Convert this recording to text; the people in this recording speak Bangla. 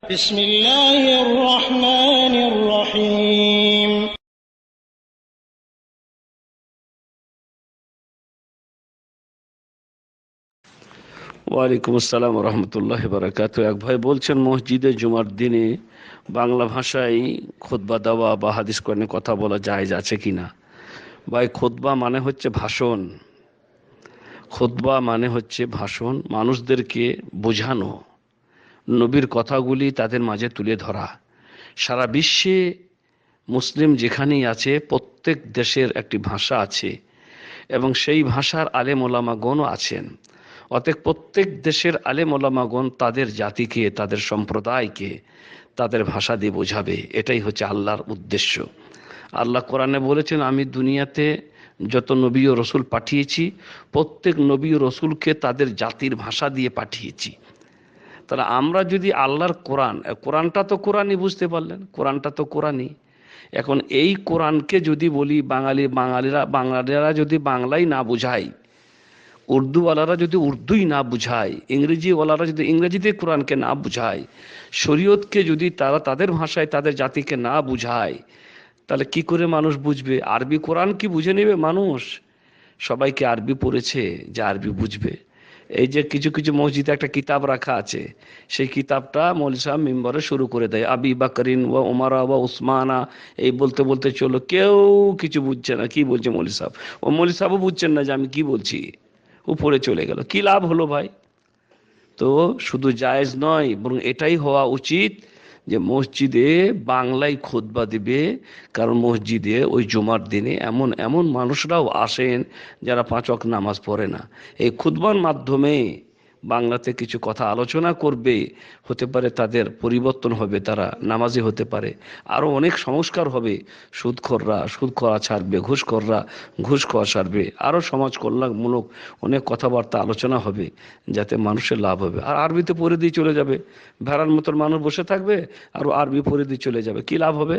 بسم الله الرحمن الرحيم ওয়ালাইকুম আসসালাম রহমতুল্লাহ বারাকাতু। এক ভাই বলছেন, মসজিদে জুমার দিনে বাংলা ভাষায় খুতবা দেওয়া বা হাদিস কোরআনে কথা বলা জায়েজ আছে কিনা। ভাই, খুতবা মানে হচ্ছে ভাষণ। খুতবা মানে হচ্ছে ভাষণ, মানুষদেরকে বোঝানো, নবীর কথাগুলি তাদের মাঝে তুলে ধরা। সারা বিশ্বে মুসলিম যেখানেই আছে, প্রত্যেক দেশের একটি ভাষা আছে এবং সেই ভাষার আলেম ওলামাগণও আছেন। অতএব প্রত্যেক দেশের আলেম ওলামাগণ তাদের জাতিকে, তাদের সম্প্রদায়কে তাদের ভাষা দিয়ে বোঝাবে। এটাই হচ্ছে আল্লাহর উদ্দেশ্য। আল্লাহ কোরআনে বলেছেন, আমি দুনিয়াতে যত নবী ও রসুল পাঠিয়েছি, প্রত্যেক নবী ও রসুলকে তাদের জাতির ভাষা দিয়ে পাঠিয়েছি। তাহলে আমরা যদি আল্লাহর কোরআনটা তো কোরআনই, বুঝতে পারলেন, কোরআনটা তো কোরআনই। এখন এই কোরআনকে যদি বলি বাঙালিরা যদি বাংলাই না বুঝায়, উর্দুওয়ালারা যদি উর্দুই না বুঝায়, ইংরেজিওয়ালারা যদি ইংরেজিতে কোরআনকে না বুঝায়, শরীয়তকে যদি তারা তাদের ভাষায় তাদের জাতিকে না বুঝায়, তাহলে কি করে মানুষ বুঝবে? আরবি কোরআন কি বুঝে নেবে মানুষ? সবাইকে আরবি পড়েছে যে আরবি বুঝবে? এই যে কিছু কিছু মসজিদে একটা কিতাব রাখা আছে, সেই কিতাবটা মৌলভী সাহেব মিম্বরে শুরু করে দেয়, আবি বাকরিন ওয়া উমারা ওয়া উসমানা, এই বলতে বলতে চলো, কেউ কিছু বুঝছে না কি বলছে মৌলভী সাহেব। ও মৌলভী সাহেবও বুঝছেন না যে আমি কি বলছি, উপরে চলে গেল। কি লাভ হলো ভাই? তো শুধু জায়েজ নয়, বরং এটাই হওয়া উচিত যে মসজিদে বাংলায় খুতবা দিবে। কারণ মসজিদে ওই জুমার দিনে এমন এমন মানুষরাও আসেন যারা 5 ওয়াক্ত নামাজ পড়ে না। এই খুতবার মাধ্যমে বাংলাতে কিছু কথা আলোচনা করবে, হতে পারে তাদের পরিবর্তন হবে, তারা নামাজি হতে পারে। আরও অনেক সংস্কার হবে। সুদ খাওয়া ছাড়বে, ঘুষ খাওয়া ছাড়বে। আরও সমাজ কল্যাণমূলক অনেক কথাবার্তা আলোচনা হবে, যাতে মানুষের লাভ হবে। আর আরবিতে পড়ে দিয়ে চলে যাবে, ভেড়ার মতন মানুষ বসে থাকবে আর আরবি পড়ে দিয়ে চলে যাবে, কি লাভ হবে?